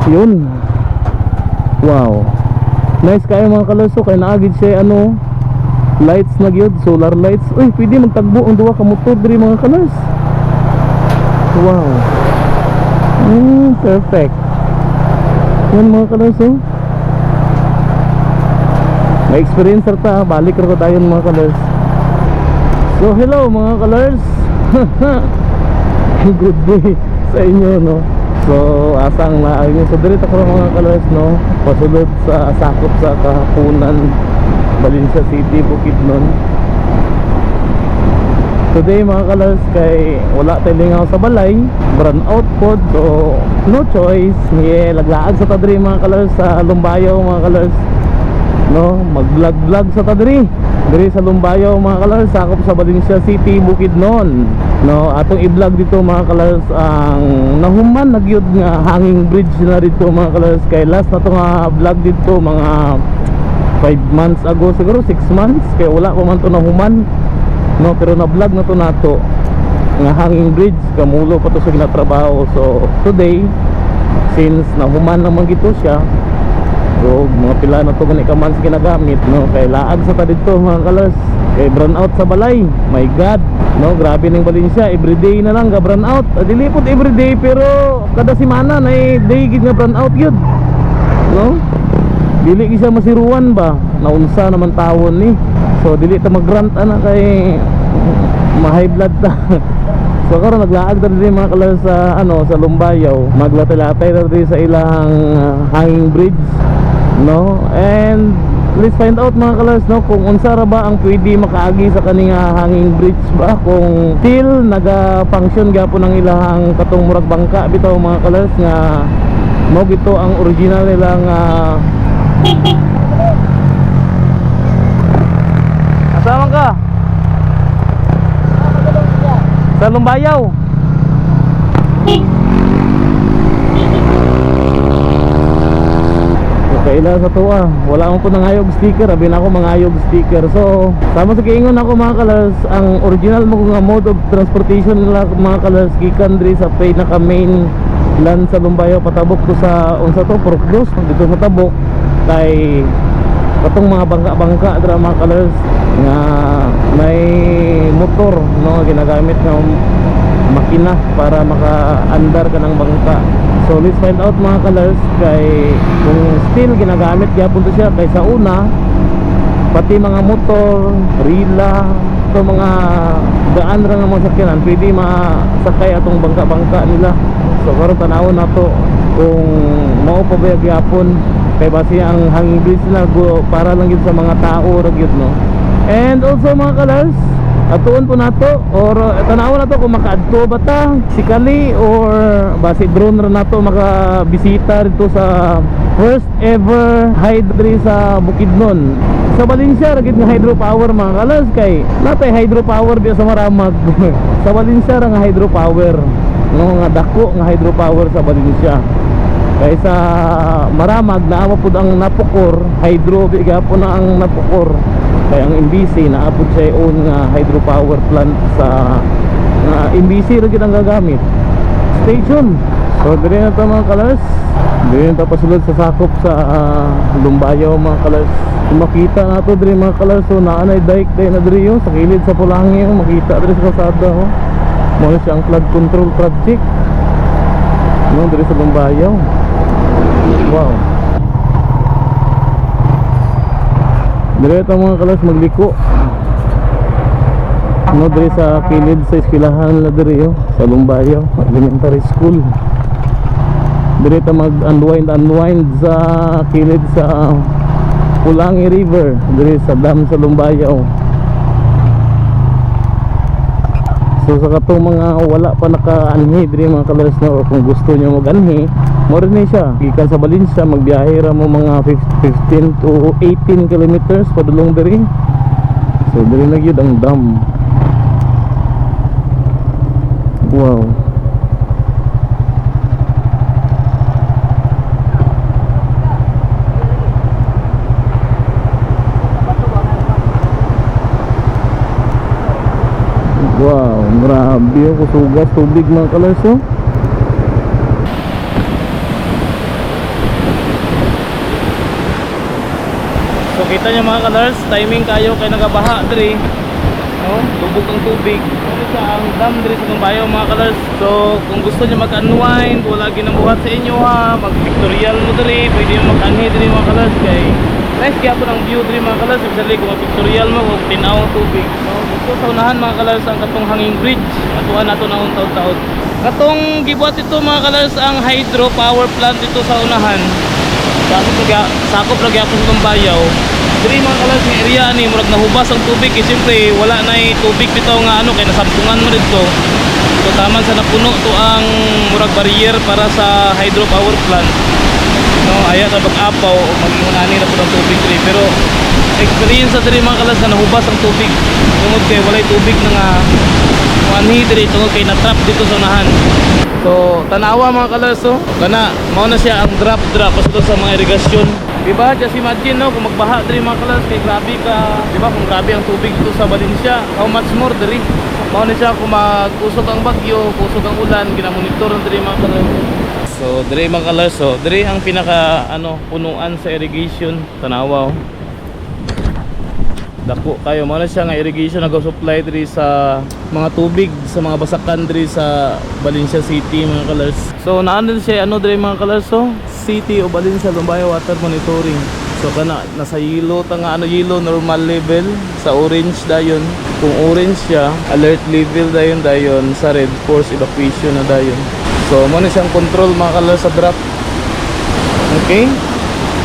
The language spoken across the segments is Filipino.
Yun. Wow. Nice kayo mga kalors. So kay naagid siya ano, lights na gyud, solar lights. Uy, pwede magtagbo ang duha ka motor diri mga kalors. Wow. Perfect. Yan mga kalors. May experience ta, balik ra tayo mga kalors. So hello mga kalors. Good day sa inyo no. So asang naayun so diri ta ko mga kalors no, pasulod sa sakop sa Kahaponan, Valencia City, Bukidnon. Today mga kalors kay wala tay lingaw sa balay, brand out pod, so no choice ni laglaag sa tadri mga kalors sa Lumbayaw mga kalors no, mag-vlog sa tadri diri sa Lumbayaw mga kalors, sakop sa Valencia City, Bukidnon no. Atong i-vlog dito mga kalors ang nahuman nagyud nga hanging bridge na dito mga kalors. Kay last na to nga vlog dito mga 5 months ago siguro, 6 months, kay wala pa man to nahuman no, pero na vlog na to nato nga hanging bridge, kamulo pa to sa ginatrabaho. So today since nahuman naman gito siya, so mga pila na to gani ka months ginagamit no, kay laag sa ta dito mga kalors, kay brown out sa balay. My God no, grabe ning Valencia, everyday na lang ga brown out. Dili pud everyday pero kada semana na day gid nga brown out yun no. Dili isa masiruan ba, naunsa naman tawon ni. So dili ta magrant ana kay ma-high blood ta. So karon naglaag diri mga kalors sa ano sa Lumbayaw, maglatay-latay diri sa ilang hanging bridge no. And let's find out mga kalors no, kung unsa ra ba ang pwede makaagi sa kaning hanging bridge ba, kung still naga-function gyapon ang ilang katong murag bangka bitaw mga kalors nga mo gito ang original nilang Asama ka? Sa Lumbayaw. Kaila sa tuwa, wala akong po nangayog sticker, abi na ako mangayog sticker. So, sama sa kiingon ako mga kalors, ang original mo nga mode of transportation nila mga kalors, gikan diri sa pinaka main land sa Lumbayaw, patabok to sa unsa to, Purkdos, dito sa tabok kay katong mga bangka-bangka dira mga kalors nga may motor no, ginagamit nga makina para maka-andar ka ng bangka. So let's find out mga kalors kay kung still ginagamit gyapon to siya, kay sa una pati mga motor, rila, to mga gaan ra nga mga sakyanan pwede masakay atong bangka-bangka nila. So karon tanawon nato kung mao pa ba gyapon, kay base ang hanging bridge na para lang yun sa mga tao ra gyud no. And also mga kalors, atuon po nato or tanawon nato kung makaadto ba ta sikali or base drone ra nato makabisita dito sa first ever hydro sa Bukidnon. Sa Valencia ra gid nga hydropower mga kalors, kay natay hydropower biya sa Maramag. Sa Valencia ra nga hydropower no, nga dako nga hydropower sa Valencia. Kaya sa Maramag naamo pud ang Napocor, hydro bigapon na ang Napocor. Kaya ang MBC naapod sa own nga hydropower plant sa MBC ra gid ang gagamit station. So diri na to mga kalors, diri na pasulod sa sakop sa Lumbayaw mga kalors. Makita nato diri mga kalors, so naanay dike day na diri yo sa kilid sa Pulangi, makita diri sa kalsada ho. Mo siya ang flood control project no, diri sa Lumbayaw. Wow. Diri ito mga kalors magliko no, diri sa kilid sa eskwelahan na diri yo sa Lumbayaw Elementary School. Diri ito mag-unwind sa kilid sa Pulangi River, diri sa dam sa Lumbayaw. So sa katong mga wala pa naka-anhi diri mga kalors no, kung gusto nyo mag-anhi, mo rin siya gikan sa Valencia, magbiyahe ra mo mga 15 to 18 kilometers padulong diri. So diri na gyud ang dam. Wow. Wow, grabe yung kusugas tubig mga kalors oh. Makita niyo mga colors, timing kayo kay nagabaha diri. No, lubog ang tubig. Ano sa ang dam diri sa Lumbayo mga colors. So, kung gusto niyo mag-unwind, wala ginabuhat sa inyo ha, mag-pictorial mo diri, pwede mo mag-anhi diri mga colors kay nice kaya po ng view diri mga colors, especially kung mag-pictorial mo kung tinaw ang tubig. So, dito sa unahan mga colors ang katong hanging bridge. Atuan nato na taon-taon. Katong gibuhat ito mga colors ang hydro power plant dito sa unahan. Sakop lagi ako sa Lumbayaw. Diri mga colors ng area ni murag nahubas ang tubig eh, siyempre wala na tubig dito nga ano kay nasampungan mo dito. So taman sa napuno to ang murag barrier para sa hydro power plant. No, aya sa pag-apaw o mag-iunani na po ng tubig diri pero experience sa diri mga colors na nahubas ang tubig. Tungod kay walay tubig na nga kuanhi diri tungod kay na-trap dito sa unahan. So tanawa mga colors so kana mao na siya ang drop pasunod sa mga irigasyon. Diba? Just imagine no, kung magbaha diri mga colors kay grabe ka, diba? Kung grabe ang tubig dito sa Valencia, how much more diri? Mao na siya kung mag-usok ang bagyo, kusog ang ulan, ginamonitor ng diri mga colors. So diri mga colors, so diri ang pinaka punuan sa irrigation. Tanawa oh. Dako kayo, mao na siya nga irrigation nag-supply diri sa mga tubig sa mga basakan diri sa Valencia City mga colors. So naandun siya diri mga colors so City o Valencia Lumbayo Water Monitoring. So kana nasa yellow ta nga yellow normal level, sa orange dayon. Kung orange siya, alert level dayon sa red force evacuation na dayon. So mo na siyang control mga colors sa drop. Okay?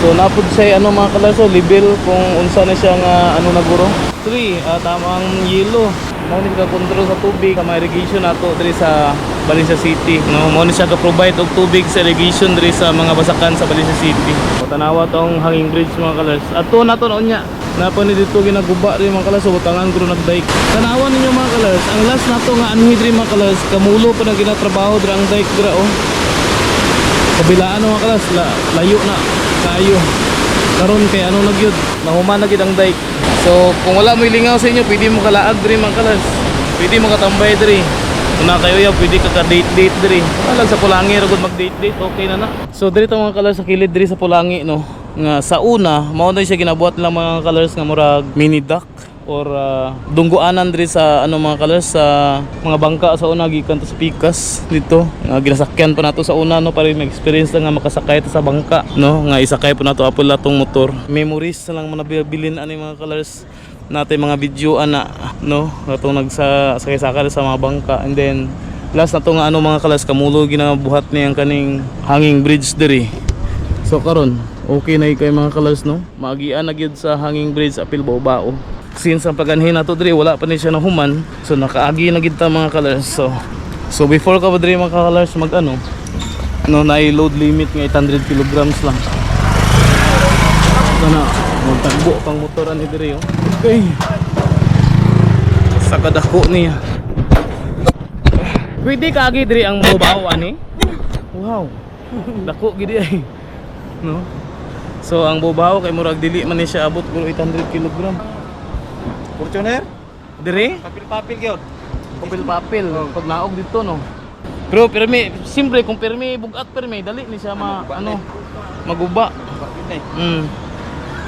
So napud siya mga colors so level kung unsa na siya nga naguro. 3 tamang yellow. Mo ni ka control sa tubig sa irrigation nato diri sa Valencia City. No, mo ni siya ka provide og tubig sa irrigation diri sa mga basakan sa Valencia City. So tanawa tong hanging bridge mga colors. Ato nato unya. Napa ni dito ginaguba rin mga colors so butangan guro nagdike. Tanawa ninyo mga colors, ang last nato nga anhi diri mga colors, kamulo pa na ginatrabaho diri ang dike dira oh. Kabilaan mga colors, layo na kayo. Karon kay nagyud, nahuman na gid ang dike. So kung wala mo ilingaw sa inyo, pwede mo kalaag diri mga colors. Pwede mo katambay diri. Kung na kayo pwede ka date diri. Wala sa Pulangi ra gud mag-date, okay na. So diri to mga colors sa kilid diri sa Pulangi no. Nga sa una, mao na siya ginabuhat lang mga colors nga murag mini dock or dungguanan diri sa mga colors sa mga bangka sa una gikan to sa Pikas dito. Nga ginasakyan pa nato sa una no para ma-experience lang nga makasakay ta sa bangka no, nga isakay pa nato apol latong motor. Memories na lang manabilin ani mga colors natin mga video no atong nagsakay-sakay sa mga bangka. And then last na to nga mga colors kamulo ginabuhat ni ang kaning hanging bridge diri. So karon okay na kay mga colors no, maagian na gyud sa hanging bridge apil bao. Since ang paganhin nato diri wala pa ni siya nahuman, so nakaagi na gid ta mga colors. So before ka ba diri mga colors mag na load limit nga 800 kilograms lang. Kana magtagbo pang motor ani diri oh. Okay. Sa kadako niya. Pwede kaagi diri ang mobaw ani. Wow. Dako gid ay. No. So ang bobaw kay murag dili man ni siya abot pero 800 kg. Fortuner? Dire? Papil-papil gyud. Papil-papil pag naog dito no. Pero permi, simple kung permi bugat permi dali ni siya maguba.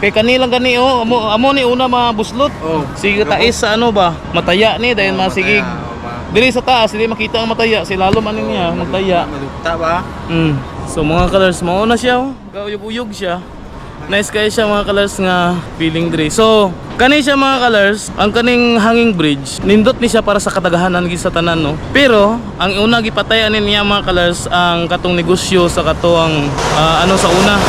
Kay kanilang gani amo ni una mabuslot. Sige taes sa mataya ni dayon masigig. Dili sa taas dili makita ang mataya, si lalom niya magtaya. Malukta ba? So mga colors mao na siya gauyog-uyog siya. Nice kayo siya mga colors nga feeling diri. So kani siya mga colors, ang kaning hanging bridge nindot ni siya para sa katagahanan gid sa tanan no. Pero ang una gipatayan niya mga colors ang katong negosyo sa katong sa una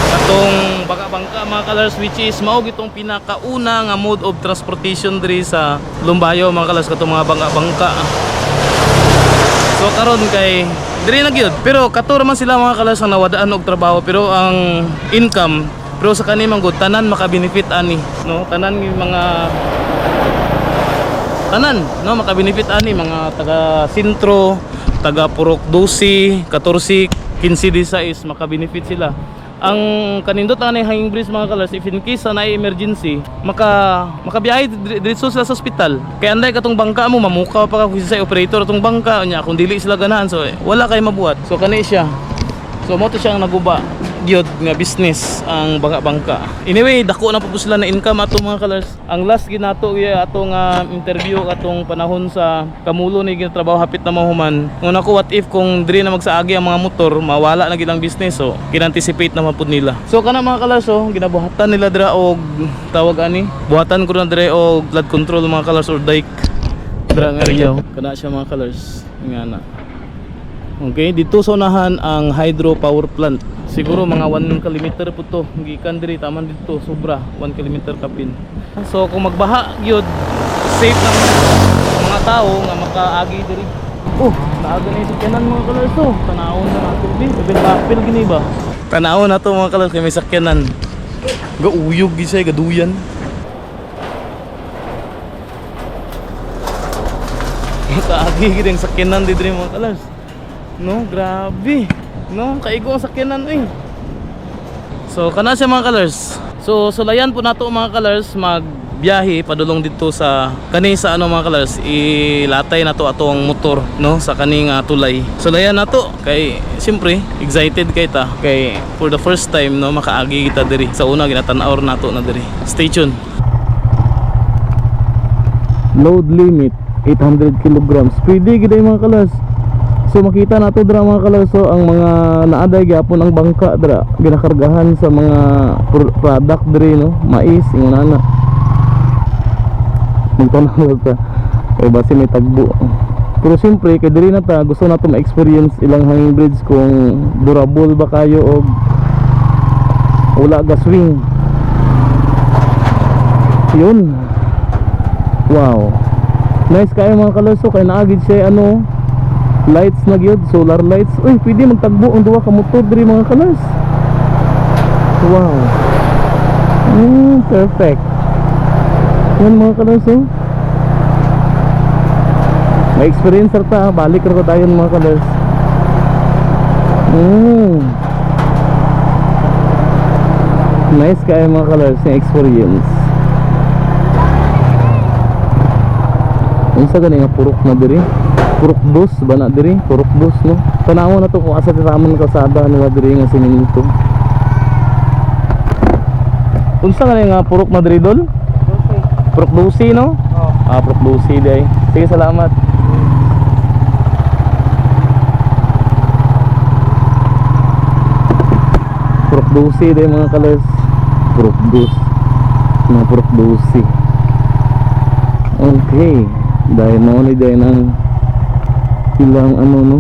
katong bangka mga colors which is mao gitong pinakauna nga mode of transportation diri sa Lumbayo mga colors katong mga bangka. So karon kay diri na gyud pero kato man sila mga colors ang nawadaan og trabaho pero ang income pero sa kanimang gud tanan maka-benefit ani no, tanan maka-benefit ani mga taga Sentro, taga Purok 12, 14, 15, 16 maka-benefit sila. Ang kanindot ang hanging bridge mga colors if in case na emergency makabiyahe diretso sila sa ospital. Kaya anday katong bangka mo mamukaw pa ka sa operator atong bangka nya kung dili sila ganahan so wala kay mabuhat. So kani siya. So mo to siya ang naguba. gyud nga business ang bangka-bangka. Anyway, dako na po sila na income ato mga kalars. Ang last ginato atong interview atong panahon sa Kamulo ni ginatrabaho hapit na mahuman. Una ko, what if kung diri na magsaagi ang mga motor, mawala na gid ang business, so kinanticipate na mapud nila. So kana mga kalars, so ginabuhatan nila dira og tawag ani, buhatan ko na dire og flood control mga kalars or dike. Dira nga rin kana siya mga kalars nga na. Okay, dito sa unahan ang hydro power plant. Siguro mga 1 km po to. Gikan diri taman dito sobra 1 km kapin. So kung magbaha gyud, safe lang mga tao nga makaagi diri. Oh, naaga na yung sakyanan mga kalars to. Tanawon na nato di, sabil kapil gini ba? Tanawon na to mga kalars kay may sakyanan. Gauyog gisay gaduyan. Makaagi gid ang sakyanan diri mga kalars. No, grabe. No, kaigo ang sakyanan eh. So kana siya mga colors. So sulayan po nato mga colors magbiyahe padulong dito sa kani sa ano mga colors, ilatay nato atong motor no sa kaning tulay. Sulayan nato kay siyempre excited kay ta kay for the first time no makaagi kita diri. Sa una ginatan-aw nato na diri. Stay tuned. Load limit 800 kilograms. Pwede gid mga colors. So makita nato dra mga kalars, so ang mga naaday gyapon ang bangka dra ginakargahan sa mga product diri no, mais ingana na. Magtanaw ta kay base may tagbo. Pero siyempre kay diri na ta gusto nato ma-experience ilang hanging bridge kung durable ba kayo og wala ga swing. Yun. Wow. Nice kayo mga kalars, so kay naagid siya ano lights na gyud, solar lights. Uy, pwede magtagbo ang duha ka motor diri mga kalars. Wow. Perfect. Yan mga kalars oh. May experience ta, balik ra ko tayo mga kalars. Nice kayo mga kalars yung experience. Unsa gani nga purok na diri? Purok bus ba na diri? Purok bus no. Tanaw na to kung asa tamon kalsada nila diri nga sininto. Unsa nga purok na diri dol? Purok Dusi no? Oh. Purok Dusi day. Sige, salamat. Purok Dusi day mga kalers. Purok Dus. Mga Purok Dusi. Okay. Dahil mo ni dahil ng ilang ano no